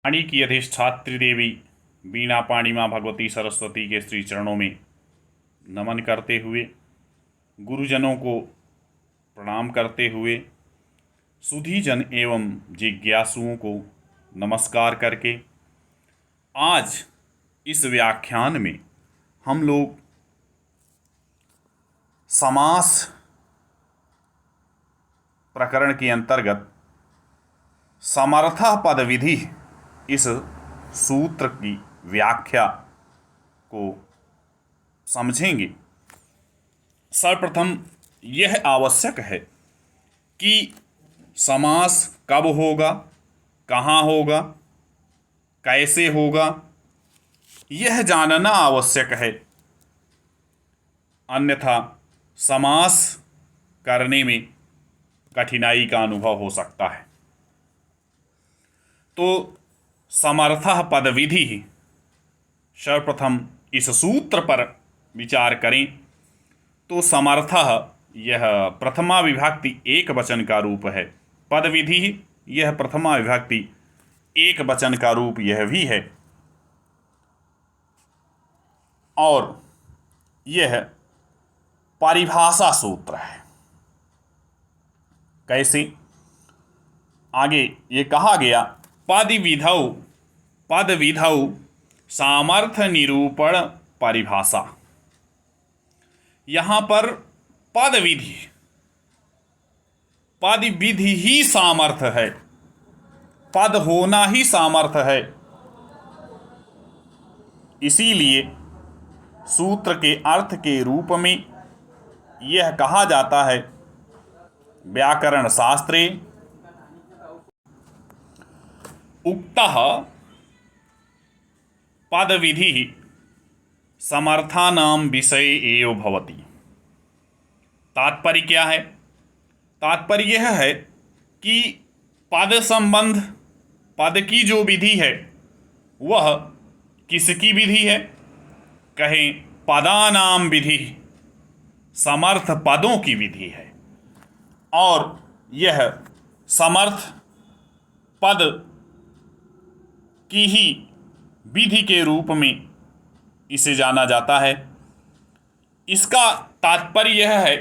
वाणी की अधिष्ठात्री देवी वीणा पाणी माँ भगवती सरस्वती के श्री चरणों में नमन करते हुए, गुरुजनों को प्रणाम करते हुए, सुधीजन एवं जिज्ञासुओं को नमस्कार करके आज इस व्याख्यान में हम लोग समास प्रकरण के अंतर्गत समर्थः पद विधि इस सूत्र की व्याख्या को समझेंगे। सर्वप्रथम यह आवश्यक है कि समास कब होगा, कहाँ होगा, कैसे होगा, यह जानना आवश्यक है। अन्यथा समास करने में कठिनाई का अनुभव हो सकता है। तो समर्थः पद विधि, सर्वप्रथम इस सूत्र पर विचार करें तो समर्थः यह प्रथमा विभक्ति एक वचन का रूप है। पद विधि यह प्रथमा विभक्ति एक वचन का रूप यह भी है, और यह परिभाषा सूत्र है। कैसे? आगे ये कहा गया, पद विधौ सामर्थ्य निरूपण परिभाषा। यहाँ पर पद विधि ही सामर्थ्य है, पद होना ही सामर्थ्य है। इसीलिए सूत्र के अर्थ के रूप में यह कहा जाता है, व्याकरण शास्त्रे उक्तः पद विधि समर्थानां विषय एव भवति। तात्पर्य क्या है? तात्पर्य यह है कि पद संबंध, पद की जो विधि है वह किसकी विधि है? कहें पदानाम विधि, समर्थ पदों की विधि है। और यह समर्थ पद की ही विधि के रूप में इसे जाना जाता है। इसका तात्पर्य यह है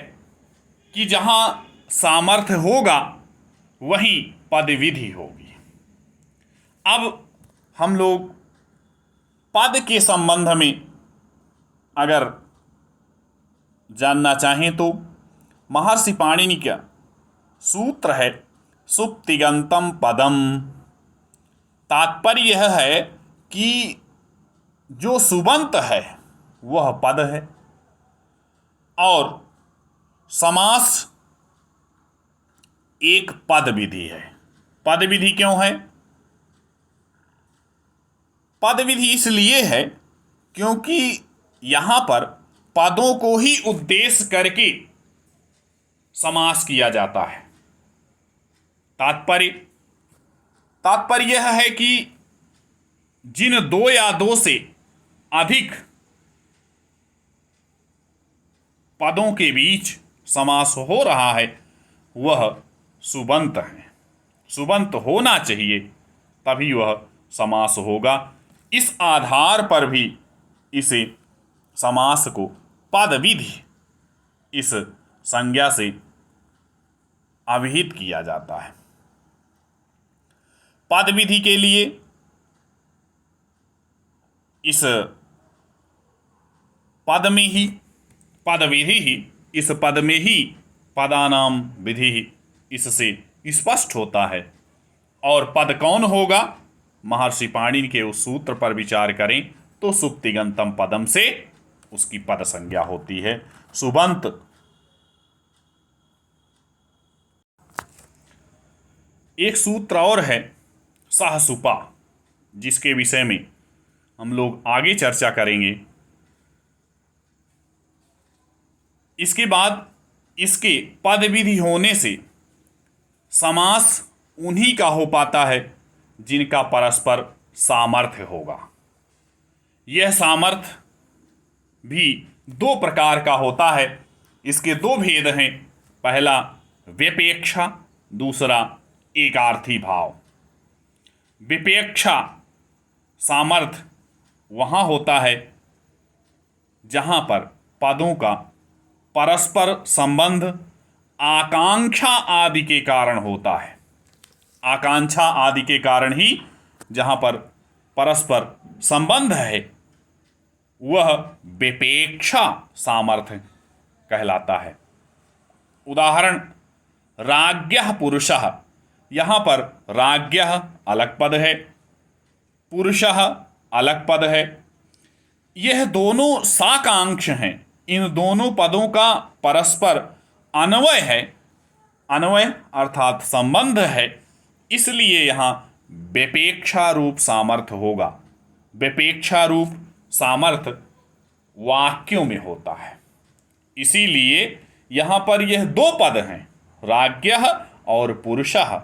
कि जहाँ सामर्थ्य होगा वहीं पद विधि होगी। अब हम लोग पद के संबंध में अगर जानना चाहें तो महर्षि पाणिनि का सूत्र है सुप्तिगंतम पदम। तात्पर्य यह है कि जो सुबंत है वह पद है, और समास एक पद विधि है। पद विधि क्यों है? पद विधि इसलिए है क्योंकि यहाँ पर पदों को ही उद्देश्य करके समास किया जाता है। तात्पर्य यह है कि जिन दो या दो से अधिक पदों के बीच समास हो रहा है वह सुबंत है। सुबंत होना चाहिए तभी वह समास होगा। इस आधार पर भी इसे समास को पद विधि इस संज्ञा से अभिहित किया जाता है। पद विधि के लिए इस पद में ही, पद विधि ही, इस पद में ही पदानाम विधि इससे स्पष्ट होता है। और पद कौन होगा? महर्षि पाणिनि के उस सूत्र पर विचार करें तो सुप्तिगंतम पदम से उसकी पद संज्ञा होती है, सुबंत। एक सूत्र और है सहसुपा, जिसके विषय में हम लोग आगे चर्चा करेंगे। इसके बाद इसके पद विधि होने से समास उन्हीं का हो पाता है जिनका परस्पर सामर्थ्य होगा। यह सामर्थ्य भी दो प्रकार का होता है। इसके दो भेद हैं, पहला व्यपेक्षा, दूसरा एकार्थी भाव। विपेक्षा सामर्थ्य वहाँ होता है जहाँ पर पदों का परस्पर संबंध आकांक्षा आदि के कारण होता है। आकांक्षा आदि के कारण ही जहाँ पर परस्पर संबंध है वह विपेक्षा सामर्थ्य कहलाता है। उदाहरण, राज्ञः पुरुषः, यहाँ पर राज्ञः अलग पद है, पुरुषः अलग पद है। यह दोनों साकांक्ष हैं। इन दोनों पदों का परस्पर अन्वय है, अन्वय अर्थात संबंध है, इसलिए यहाँ विपेक्षा रूप सामर्थ्य होगा। विपेक्षा रूप सामर्थ्य वाक्यों में होता है, इसीलिए यहाँ पर यह दो पद हैं, राज्ञः और पुरुषः,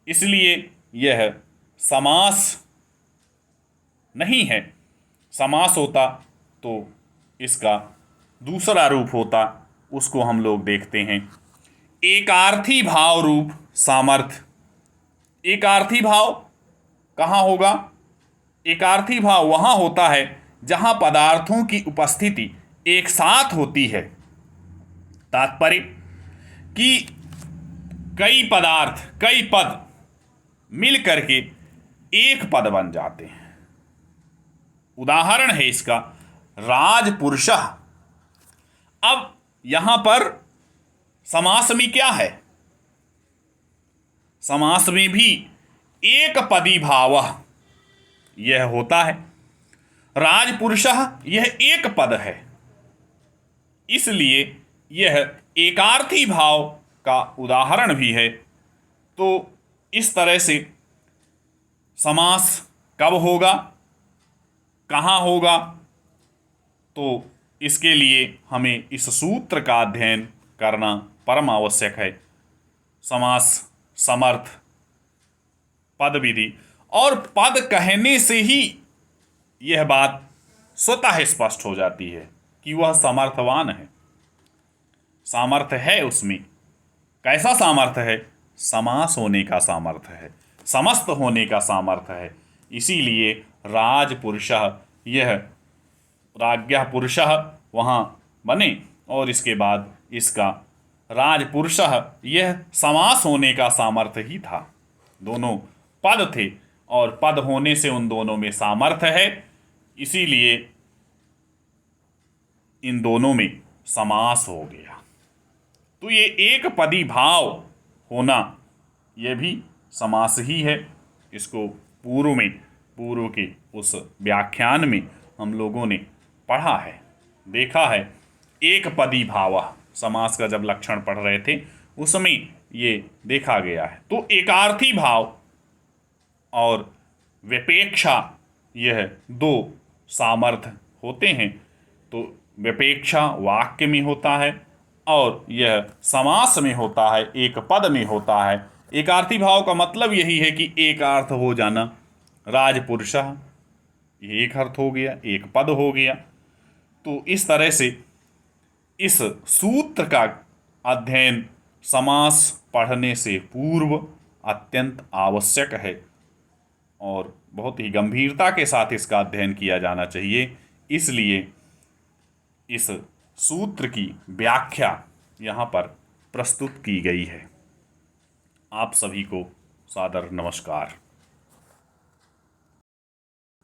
इसलिए यह समास नहीं है। समास होता तो इसका दूसरा रूप होता, उसको हम लोग देखते हैं। एकार्थी भाव रूप सामर्थ्य। एकार्थी भाव कहाँ होगा? एकार्थी भाव वहाँ होता है जहाँ पदार्थों की उपस्थिति एक साथ होती है। तात्पर्य कि कई पदार्थ, कई पद मिल करके एक पद बन जाते हैं। उदाहरण है इसका राजपुरुषः। अब यहां पर समास में क्या है? समास में भी एक पदी भाव यह होता है। राजपुरुषः यह एक पद है, इसलिए यह एकार्थी भाव का उदाहरण भी है। तो इस तरह से समास कब होगा, कहाँ होगा, तो इसके लिए हमें इस सूत्र का अध्ययन करना परम आवश्यक है। समास, समर्थ, पद विधि, और पद कहने से ही यह बात स्वतः स्पष्ट हो जाती है कि वह समर्थवान है, सामर्थ्य है उसमें। कैसा सामर्थ्य है? समास होने का सामर्थ्य है, समस्त होने का सामर्थ्य है। इसीलिए राजपुरुषः, यह राज्ञः पुरुषः वहाँ बने और इसके बाद इसका राजपुरुषः यह समास होने का सामर्थ्य ही था। दोनों पद थे और पद होने से उन दोनों में सामर्थ्य है, इसीलिए इन दोनों में समास हो गया। तो ये एक पदी भाव होना यह भी समास ही है। इसको पूर्व के उस व्याख्यान में हम लोगों ने पढ़ा है, देखा है। एक पदी भाव समास का जब लक्षण पढ़ रहे थे उसमें ये देखा गया है। तो एकार्थी भाव और विपेक्षा यह दो सामर्थ्य होते हैं। तो विपेक्षा वाक्य में होता है और यह समास में होता है, एक पद में होता है। एकार्थी भाव का मतलब यही है कि एक अर्थ हो जाना। राजपुरुषः ये एक अर्थ हो गया, एक पद हो गया। तो इस तरह से इस सूत्र का अध्ययन समास पढ़ने से पूर्व अत्यंत आवश्यक है और बहुत ही गंभीरता के साथ इसका अध्ययन किया जाना चाहिए। इसलिए इस सूत्र की व्याख्या यहाँ पर प्रस्तुत की गई है। आप सभी को सादर नमस्कार।